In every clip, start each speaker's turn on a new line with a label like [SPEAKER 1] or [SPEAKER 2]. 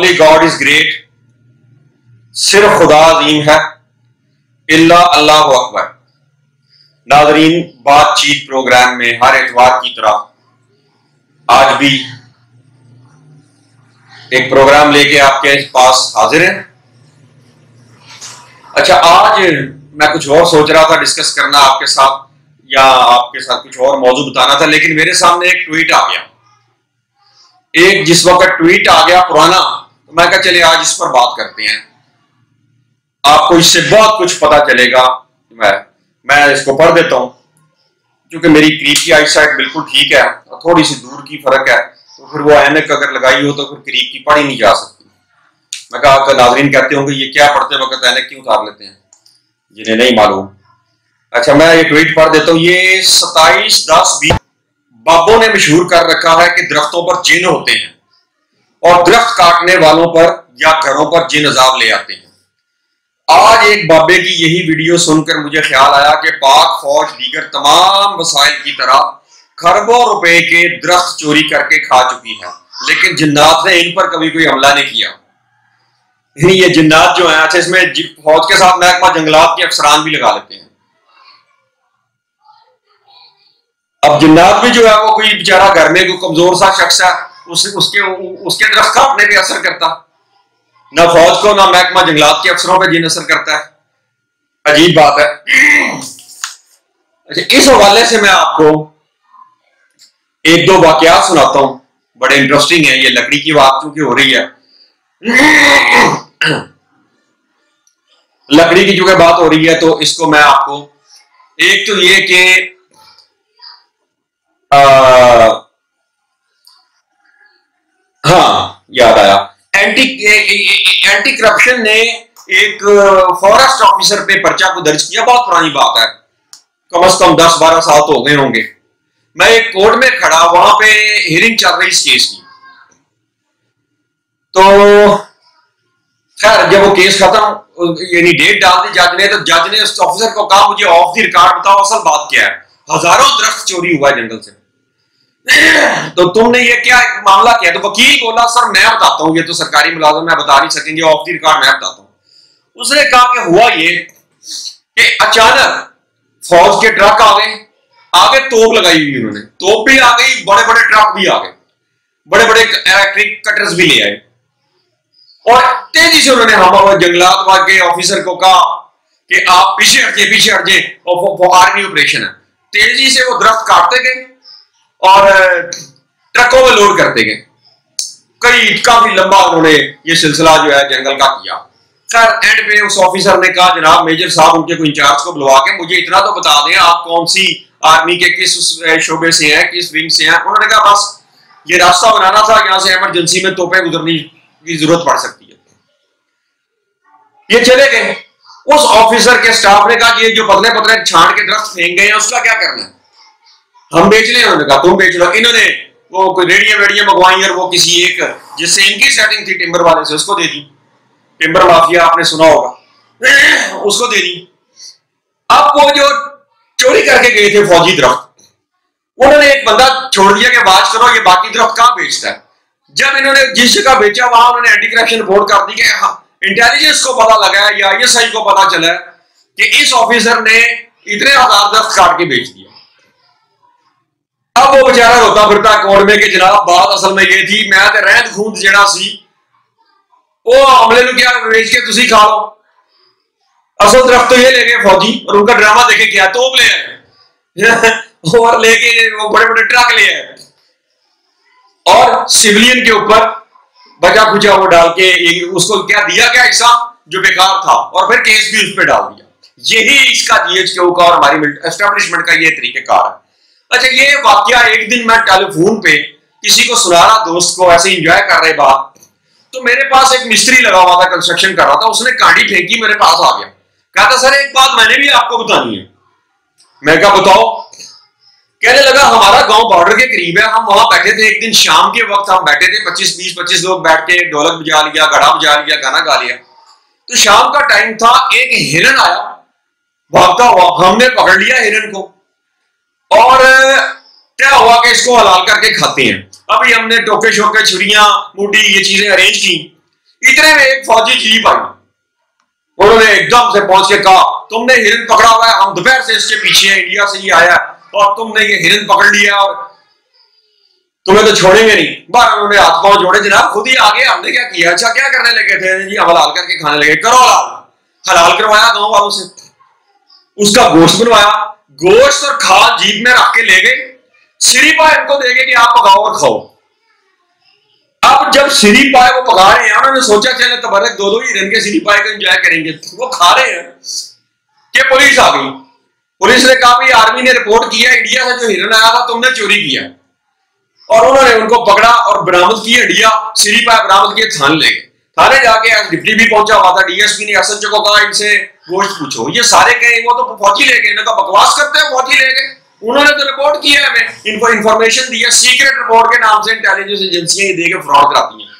[SPEAKER 1] Only God is great, सिर्फ खुदा अजीम है, इल्ला अल्लाह अकबर। नाज़रीन, बातचीत प्रोग्राम में हर इतवार की तरह आज भी एक प्रोग्राम लेके आपके पास हाजिर है। अच्छा, आज मैं कुछ और सोच रहा था डिस्कस करना आपके साथ, या आपके साथ कुछ और मौजूद बताना था, लेकिन मेरे सामने एक ट्वीट आ गया। जिस वक्त ट्वीट आ गया पुराना, तो मैं कहा चले आज इस पर बात करते हैं, आपको इससे बहुत कुछ पता चलेगा। मैं इसको पढ़ देता हूं, क्योंकि मेरी करीब की आई साइट बिल्कुल ठीक है, थोड़ी सी दूर की फर्क है, तो फिर वो ऐनक अगर लगाई हो तो फिर करीब की पढ़ी नहीं जा सकती। मैं कहा नाज़रीन कहते होंगे ये क्या पढ़ते वक्त ऐनक क्यों उतार लेते हैं, जिन्हें नहीं मालूम। अच्छा, मैं ये ट्वीट पढ़ देता हूँ। ये 27/10/20 बाबों ने मशहूर कर रखा है कि दरख्तों पर जिन होते हैं और दरख्त काटने वालों पर या घरों पर जिन अजाब ले आते हैं। आज एक बाबे की यही वीडियो सुनकर मुझे ख्याल आया कि पाक फौज दीगर तमाम वसाइल की तरह खरबों रुपए के दरख्त चोरी करके खा चुकी है, लेकिन जिन्नात ने इन पर कभी कोई हमला नहीं किया। ये जिन्नात जो है, अच्छा, इसमें फौज के साथ महकमा जंगलात के अफसरान भी लगा लेते हैं। अब जिन्नात भी जो है वो कोई बेचारा घर में कोई कमजोर सा शख्स है, उसके दरख्त काटने पे असर करता, ना फौज को ना महकमा जंगलात के अफसरों पे जिन असर करता है। अजीब बात है। अच्छा, इस हवाले से मैं आपको एक दो वाकयात सुनाता हूं, बड़े इंटरेस्टिंग है। ये लकड़ी की बात क्योंकि हो रही है, लकड़ी की चूंकि बात हो रही है, तो इसको मैं आपको, एक तो ये कि हाँ याद आया, एंटी करप्शन ने एक फॉरेस्ट ऑफिसर पे पर्चा को दर्ज किया। बहुत पुरानी बात है, कम से कम 10-12 साल तो हो गए होंगे। मैं एक कोर्ट में खड़ा, वहां पे हियरिंग चल रही इस केस की। तो खैर जब वो केस खत्म, यानी डेट डाल दी जज ने, तो जज ने उस ऑफिसर को कहा मुझे ऑफ द रिकॉर्ड बताओ असल बात क्या है। हजारों दरख्त चोरी हुआ है जंगल से, तो तुमने ये क्या मामला क्या है? तो वकील बोला सर मैं बताता हूं, ये तो सरकारी मुलाजिम मैं बता नहीं सकेंगे, ऑफ द रिकॉर्ड मैं बताता हूं। उसने कहा कि हुआ ये कि अचानक फौज के ट्रक आ गए, आगे तोप लगाई हुई, उन्होंने तोप भी आ गई, बड़े बड़े ट्रक भी आ गए, बड़े बड़े इलेक्ट्रिक कटर्स भी ले आए, और तेजी से उन्होंने हम जंगलात विभाग के ऑफिसर को कहा कि आप पीछे हट जाए, और आर्मी ऑपरेशन है। तेजी से वो दरख्त काटते गए और ट्रकों में लोड करते गए। काफी लंबा उन्होंने ये सिलसिला जो है जंगल का किया। खैर एंड पे उस ऑफिसर ने कहा जनाब मेजर साहब, उनके कोई इंचार्ज को बुलवा के मुझे इतना तो बता दें आप कौन सी आर्मी के किस शोबे से हैं, किस विंग से हैं। उन्होंने कहा बस ये रास्ता बनाना था, यहां से इमरजेंसी में तोपें गुजरने की जरूरत पड़ सकती है। ये चले गए। उस ऑफिसर के स्टाफ ने कहा ये जो पतले पतले छांट के दरख्त फेंक गए हैं उसका क्या करना है, हम बेच लें। उन्होंने कहा तुम बेच लो। इन्होंने वो कोई रेडियो मंगवाई और वो किसी एक जिससे इनकी सेटिंग थी टिम्बर वाले से, उसको दे दी। टिम्बर माफिया आपने सुना होगा, उसको दे दी। अब वो जो चोरी करके गए थे फौजी दरख्त, उन्होंने एक बंदा छोड़ दिया कि बात करो ये बाकी दरख्त कहां बेचता है। जब इन्होंने जिस जगह बेचा वहां उन्होंने एंटी करप्शन रिपोर्ट कर दी कि इंटेलिजेंस को पता लगा या आईएसआई को पता चला कि इस ऑफिसर ने इतने हजार दरख्त काट के बेच दिया। अब वो बेचारा रोता फिरता कोर्ट में कि जनाब बात असल में ये थी, मैं तो रहत खूंद जड़ा सी वो हमले को क्या बेच के तुसी खा लो, असल दरख्त तो ये ले गए फौजी, और उनका ड्रामा देखे क्या तोप ले आए और लेके वो बड़े बड़े ट्रक ले आए और सिविलियन के ऊपर बचा खुचा वो डाल के उसको क्या दिया क्या हिस्सा जो बेकार था, और फिर केस भी उस पर डाल दिया। यही इसका जीएचक्यू का और हमारी एस्टेब्लिशमेंट का ये तरीकेकार है। अच्छा, ये वाकया एक दिन मैं टेलीफोन पे किसी को सुना रहा, दोस्त को ऐसे एंजॉय कर रहे बात, तो मेरे पास एक मिस्त्री लगा हुआ था, कंस्ट्रक्शन कर रहा था, उसने कांडी फेंकी, मेरे पास आ गया, कहता सर एक बात मैंने भी आपको बतानी है। मैं कहा बताओ। कहने लगा हमारा गांव बॉर्डर के करीब है, हम वहां बैठे थे एक दिन शाम के वक्त, हम बैठे थे 25 लोग बैठ के ढोलक बजा लिया, घड़ा बजा लिया, गाना गा लिया। तो शाम का टाइम था, एक हिरन आया भागता हुआ, हमने पकड़ लिया हिरन को और क्या हुआ कि इसको हलाल करके खाते हैं। अभी हमने टोके शोके छुरियां मुड्डी ये चीजें अरेंज की, इतने में एक फौजी जीप आई, उन्होंने एकदम से पहुंच के कहा तुमने हिरन पकड़ा हुआ है, हम दोपहर से इसके पीछे हैं, इंडिया से ये आया और तुमने ये हिरन पकड़ लिया और तुम्हें तो छोड़ेंगे नहीं। बार उन्होंने हाथ पांव जोड़े, जनाब खुद ही आगे, हमने क्या किया? अच्छा क्या करने लगे थे जी? हलाल करके खाने लगे। करो हलाल, हलाल करवाया गांव वालों से, उसका गोश्त बनवाया, गोश्त और खाल जीप में रख के ले गए, सिरी पाए इनको देंगे कि आप पकाओ और खाओ। अब जब सिरी पाए वो पका रहे हैं, उन्होंने सोचा चले तबरक दो हिरन के सिरी पाए को एंजॉय करेंगे, वो खा रहे हैं कि पुलिस आ गई। पुलिस ने कहा भाई आर्मी ने रिपोर्ट किया इंडिया से जो हिरन आया था तुमने चोरी किया, और उन्होंने उनको पकड़ा और बरामद की हड्डियां, सिरी पाए बरामद किए, थाने ले गए। थाने जाके डिप्टी भी पहुंचा हुआ था, डीएसपी ने एसएचओ को कहा इनसे गोश्त पूछो, ये सारे कहे वो तो फौजी ले गए, इन्होंने बकवास करते हैं फौजी ले गए, उन्होंने तो रिपोर्ट किया है, हमें इनको इंफॉर्मेशन दी है, सीक्रेट रिपोर्ट के नाम से इंटेलिजेंस एजेंसियां दे के फ्रॉड कराती हैं।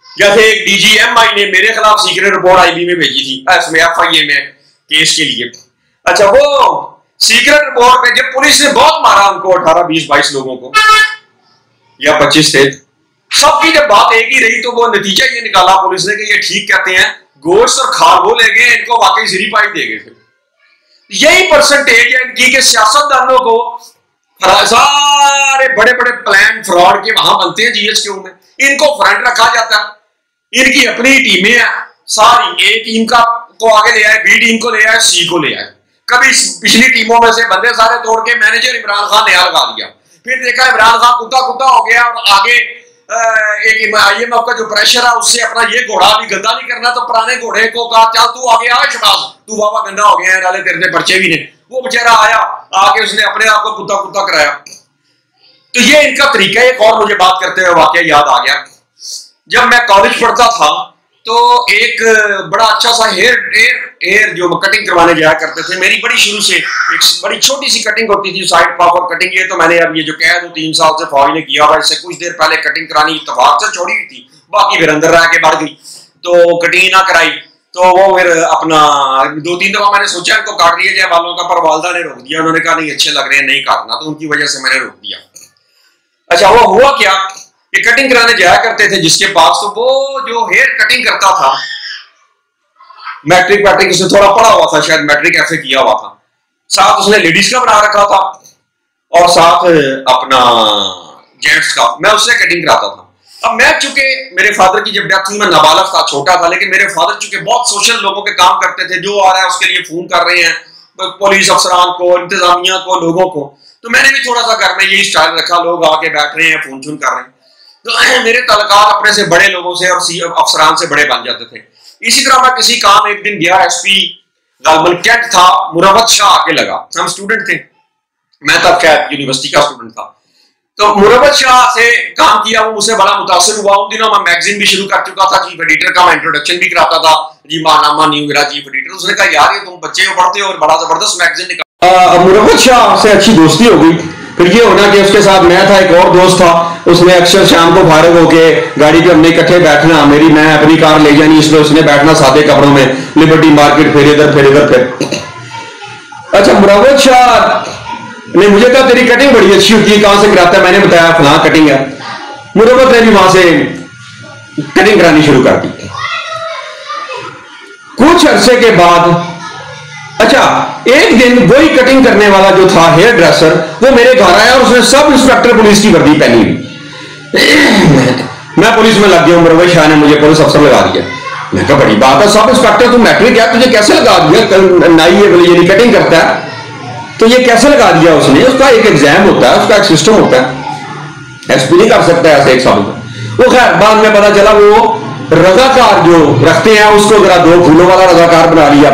[SPEAKER 1] जैसे एक डीजीएमआई ने मेरे खिलाफ सीक्रेट रिपोर्ट आईबी में भेजी थी, इसमें एफआईए में केस के लिए। अच्छा, वो सीक्रेट रिपोर्ट पे जब पुलिस ने बहुत मारा उनको, 18, 20, 22 लोगों को या 25 थे, सबकी जब बात एक ही रही तो वो नतीजा ये निकाला पुलिस ने कि ये ठीक कहते हैं, गोश्त और खाल वो ले गए, इनको वाकई सिरी पाई दे गए थे। यही परसेंटेज है इनकी कि सियासतदानों को सारे बड़े बड़े प्लान फ्रॉड के वहां बनते हैं जीएचक्यू में, इनको फ्रंट रखा जाता है, इनकी अपनी टीमें हैं सारी, ए टीम का को आगे ले आए, बी टीम को ले आए, सी को ले आए, कभी पिछली टीमों में से बंदे सारे तोड़ के मैनेजर इमरान खान नया लगा दिया, फिर देखा इमरान खान कुत्ता कुत्ता हो गया और आगे एक आईएमएफ का जो प्रेशर है उससे अपना ये घोड़ा भी गंदा नहीं करना, तो पुराने घोड़े को कहा चल तू आगे आ शबाज, तू बाबा गंदा हो गया है, नाले तेरे से पर्चे भी ने, वो बेचारा आया, आके उसने अपने आप को कुत्ता कुत्ता कराया। तो ये इनका तरीका है। एक और मुझे बात करते हुए वाकया याद आ गया, जब मैं कॉलेज पढ़ता था तो एक बड़ा अच्छा सा हेयर जो कटिंग करवाने जाया करते थे, मेरी बड़ी शुरू से एक बड़ी छोटी सी कटिंग होती थी, साइड प्रॉपर कटिंग। ये तो मैंने अब ये जो कह दो 3 साल से फौज ने किया हुआ, इससे कुछ देर पहले कटिंग करानी इत्तेफाक से छोड़ी हुई थी, बाकी फिर अंदर रह के बढ़ गई तो कटिंग ना कराई, तो वो फिर अपना 2-3 दफा मैंने सोचा इनको काट लिया जाए बालों का, पर वालदा ने रोक दिया, उन्होंने कहा नहीं अच्छे लग रहे हैं नहीं काटना, तो उनकी वजह से मैंने रोक दिया। अच्छा, वो हुआ क्या, ये कटिंग कराने जाया करते थे जिसके पास, तो वो जो हेयर कटिंग करता था मैट्रिक से थोड़ा पढ़ा हुआ था, शायद मैट्रिक ऐसे किया हुआ था, साथ उसने लेडीज का बना रखा था और साथ अपना जेंट्स का, मैं उससे कटिंग कराता था। अब मैं चूंकि मेरे फादर की जब डेथ हुई मैं नाबालग था, छोटा था, लेकिन मेरे फादर चूंकि बहुत सोशल लोगों के काम करते थे, जो आ रहा है उसके लिए फोन कर रहे हैं, पुलिस अफसरान को, इंतजामिया को, लोगों को, तो मैंने भी थोड़ा सा घर में यही स्टाइल रखा, लोग आके बैठ रहे हैं फोन कर रहे हैं, तो मेरे तलकात अपने से बड़े लोगों से और अफसरान से बड़े बन जाते थे। इसी तरह मैं किसी काम एक दिन गया, एसपी गालमन कैंट था, मुरवत शाह आके लगा, हम स्टूडेंट थे, मैं तब खैर यूनिवर्सिटी का स्टूडेंट था, तो मुरवत शाह से काम किया, वो मुझसे बड़ा मुतासिर हुआ। उन दिनों मैं मैगजीन भी शुरू कर चुका था, चीफ एडिटर का मैं इंट्रोडक्शन भी कराता था, जी मानामा न्यू मेरा चीफ एडिटर। उसने कहा यार ये तुम बच्चे हो पढ़ते हो और बड़ा जबरदस्त मैगजीन निकाला। मुरवत शाह से अच्छी दोस्ती हो गई, फिर ये होना कि उसके साथ मैं था, एक और दोस्त था, उसने अक्सर शाम को फारिग होके गाड़ी पे हमने इकट्ठे बैठना, मैं अपनी कार ले जानी, इसलिए उसने बैठना सादे कपड़ों में, लिबर्टी मार्केट फिर इधर फिर। अच्छा, मुरवत शाह ने मुझे कहा तेरी कटिंग बड़ी अच्छी होती है, कहां से कराता है? मैंने बताया फलां कटिंग है। मुरवत ने भी वहां से कटिंग करानी शुरू कर दी। कुछ अरसे के बाद अच्छा एक दिन वही कटिंग करने वाला जो था हेयर ड्रेसर, वो मेरे घर आया और उसने सब इंस्पेक्टर पुलिस की वर्दी पहनी हुई। मैं पुलिस में लग गया, मुरवत शाह ने मुझे पुलिस अफसर लगा दिया। मैं कहा बड़ी बात है, सब इंस्पेक्टर, तुम मैट्रिक क्या, तुझे कैसे लगा दिया? नाई ये कटिंग करता है तो ये कैसे लगा दिया उसने? उसका एक एग्जाम होता है, उसका एक सिस्टम होता है, एसपी नहीं कर सकता ऐसे एक साल का। वो खैर बाद में पता चला वो रजाकार जो रखते हैं उसको जरा 2 फूलों वाला रजाकार बना लिया,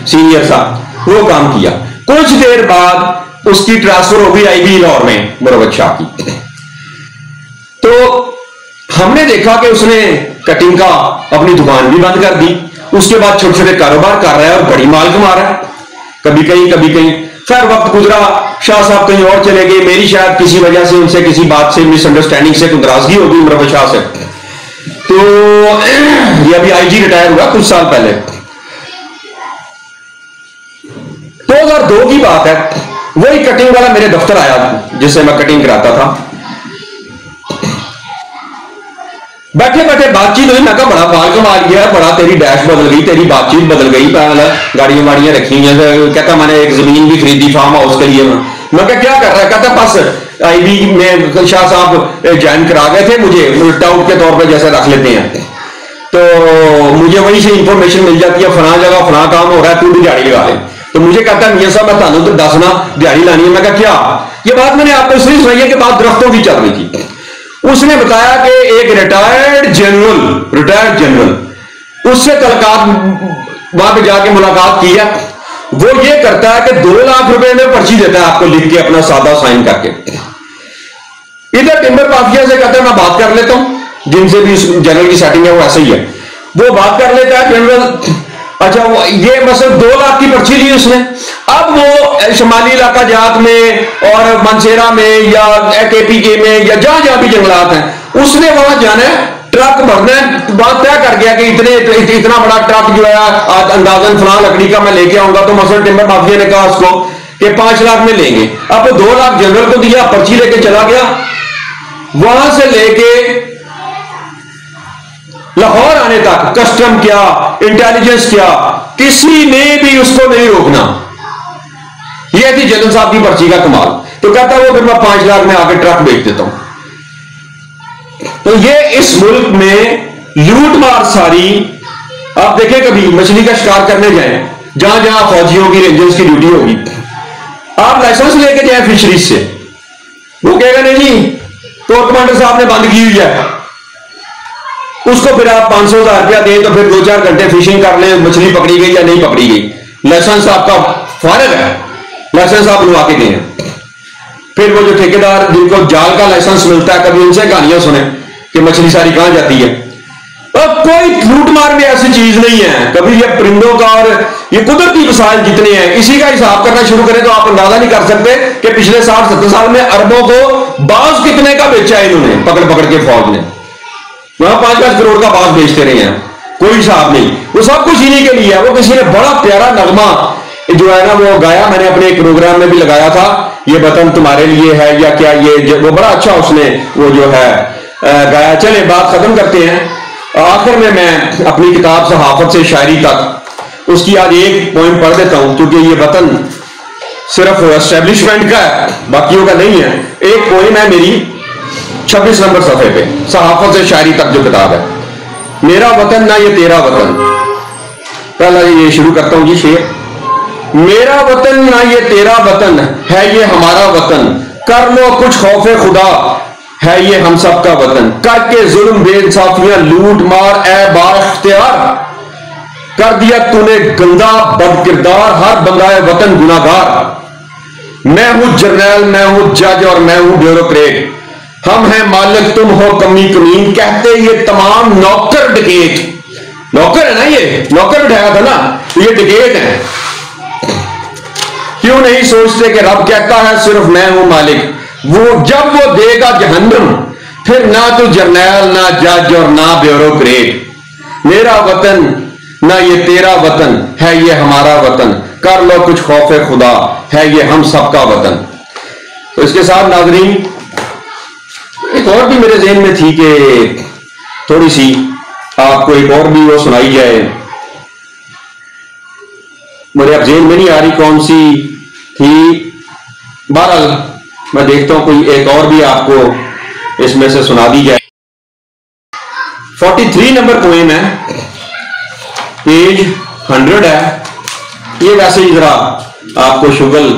[SPEAKER 1] सीनियर साहब, वो काम किया। कुछ देर बाद उसकी ट्रांसफर हो गई आईबी लाहौर में, मुरवत शाह की। तो हमने देखा कि उसने कटिंग का अपनी दुकान भी बंद कर दी, उसके बाद छोटे छोटे कारोबार कर रहा है और बड़ी माल कमा रहा है, कभी कहीं। खैर वक्त गुजरा, शाह साहब कहीं और चले गए, मेरी शायद किसी वजह से उनसे किसी बात से मिसअंडरस्टैंडिंग से नाराजगी हो गई मुरवत शाह से, तो ये अभी आईजी रिटायर हुआ कुछ साल पहले, 2002 की बात है। वही कटिंग वाला मेरे दफ्तर आया जिससे मैं कटिंग कराता था। बैठे बैठे बातचीत हुई, मैं कहा बड़ा बाल कमाल गया, बड़ा तेरी डैश बदल गई, तेरी बातचीत बदल गई, गाड़ियां वाड़ियां रखी हुई हैं। कहता मैंने एक जमीन भी खरीदी फार्म हाउस के लिए। मैं क्या कर रहा है? कहता बस आईबी में शाह साहब ज्वाइन करा गए थे मुझे टाउट के तौर पर जैसे रख लेते हैं, तो मुझे वहीं से इंफॉर्मेशन मिल जाती है फलां जगह फलां काम हो रहा है, तू भी दिहाड़ी लगा ले। तो मुझे कहता मियां साहब मैं थानू तो दसना दिहाड़ी लानी है। मैं कहा क्या? ये बात मैंने आपको इसलिए सुनाई है कि बात दरख्तों की चल रही थी। उसने बताया कि एक रिटायर्ड जनरल उससे तलकात वहां पे जाके मुलाकात की है। वो ये करता है कि 2 लाख रुपए में पर्ची देता है आपको लिख के अपना सादा साइन करके। इधर टिम्बर माफिया से कहता है मैं बात कर लेता हूं, जिनसे भी जनरल की सेटिंग है वो ऐसे ही है, वो बात कर लेता है जनरल। अच्छा वो ये मतलब 2 लाख की पर्ची ली उसने। अब वो शुमाली इलाका जात में और मनसेरा में या KPK में या जहां जहां भी जंगलात हैं उसने वहां जाना है, ट्रक भरना है। बात तय कर गया कि इतना बड़ा ट्रक जो है अंदाजन फलां लकड़ी का मैं लेके आऊंगा। तो मसलन टिम्बर माफिया ने कहा उसको कि 5 लाख में लेंगे। अब 2 लाख जनरल को दिया, पर्ची लेके चला गया। वहां से लेके लाहौर आने तक कस्टम क्या इंटेलिजेंस क्या किसी ने भी उसको नहीं रोकना। यह थी जनरल साहब की पर्ची का कमाल। तो कहता वो फिर मैं 5 लाख में आके ट्रक बेच देता हूं। तो ये इस मुल्क में लूट मार सारी। आप देखें कभी मछली का शिकार करने जाए, जहां जहां फौजियों की रेंजर्स की ड्यूटी होगी, आप लाइसेंस लेके जाए फिशरीज से, वो कहेगा नहीं जी कोर कमांडर साहब ने बंद की हुई है। उसको फिर आप 500,000 रुपया दें तो फिर 2-4 घंटे फिशिंग कर ले, मछली पकड़ी गई या नहीं पकड़ी गई। लाइसेंस आपका फारिग है, लाइसेंस आप बनवा के दें। फिर वो जो ठेकेदार जिनको जाल का लाइसेंस मिलता है, कभी उनसे कहानियां सुने कि मछली सारी कहां जाती है। अब कोई लूट मार में ऐसी चीज नहीं है कभी। ये परिंदों का और ये कुदरती वसाइल जितने हैं इसी का हिसाब करना शुरू करें तो आप अंदाजा नहीं कर सकते कि पिछले 60-70 साल में अरबों को बाज कितने का बेचा है इन्होंने पकड़ पकड़ के फौज ने। वहां 5-5 करोड़ का बाज बेचते रहे हैं, कोई हिसाब नहीं। वो सब कुछ इन्हीं के लिए है। वो किसी ने बड़ा प्यारा नगमा जो है ना वो गाया, मैंने अपने एक प्रोग्राम में भी लगाया था, ये वतन तुम्हारे लिए है या क्या, ये वो बड़ा अच्छा उसने वो जो है गाया। चले बात खत्म करते हैं। आखिर में मैं अपनी किताब सहाफत से शायरी तक उसकी आज एक पॉइंट पढ़ देता हूं, क्योंकि ये वतन सिर्फ एस्टेब्लिशमेंट का है, बाकियों का नहीं है। एक पोइम है मेरी 26 नंबर सफे पे, सहाफत से शायरी तक जो किताब है, मेरा वतन ना ये तेरा वतन। पहला ये शुरू करता हूं जी शेर। मेरा वतन ना ये तेरा वतन है ये हमारा वतन, कर लो कुछ खौफे खुदा है ये हम सब का वतन। करके जुल्म बेइंसाफियां लूट मार ए बाख्तियार, कर दिया तूने गंदा बद किरदार, हर बंदाए वतन गुनाहगार। मैं हूं जर्नैल, मैं हूं जज और मैं हूं ब्यूरोक्रेट, हम हैं मालिक तुम हो कमी कमीन, कहते ये तमाम नौकर डकैत। नौकर है ना, ये नौकर बिठाया था ना, ये डकैत है। क्यों नहीं सोचते कि रब कहता है सिर्फ मैं हूं मालिक। वो जब वो देगा जहन्नम फिर ना तो जर्नैल ना जज और ना ब्यूरोक्रेट। मेरा वतन ना ये तेरा वतन है ये हमारा वतन, कर लो कुछ खौफे खुदा है ये हम सबका वतन। तो इसके साथ नाजरीन एक और भी मेरे ज़हन में थी कि थोड़ी सी आपको एक और भी वो सुनाई जाए, मेरे अब ज़हन में नहीं आ रही कौन सी थी। बहरहाल मैं देखता हूं कोई एक और भी आपको इसमें से सुना दी जाए। 43 नंबर पोएम है, पेज 100 है। ये वैसे ही जरा आपको शुगल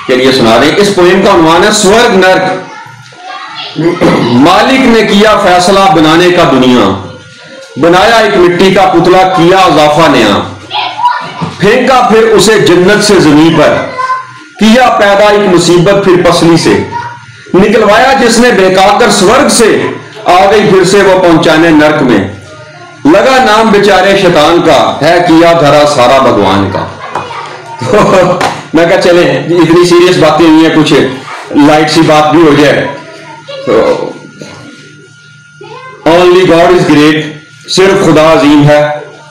[SPEAKER 1] के लिए सुना रहे हैं। इस पोएम का उन्वान है स्वर्ग नर्क। मालिक ने किया फैसला बनाने का दुनिया, बनाया एक मिट्टी का पुतला किया इजाफा नया, फेंका फिर उसे जन्नत से जमीन पर, किया पैदा एक मुसीबत फिर पसली से, निकलवाया जिसने बेकार स्वर्ग से, आ गई फिर से वो पहुंचाने नर्क में, लगा नाम बेचारे शैतान का, है किया धरा सारा भगवान का। तो मैं कहा चले इतनी सीरियस बातें नहीं है, कुछ लाइट सी बात भी हो जाए। तो ओनली गॉड इज ग्रेट, सिर्फ खुदा अजीम है,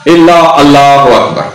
[SPEAKER 1] इल्ला अल्लाहु अकबर।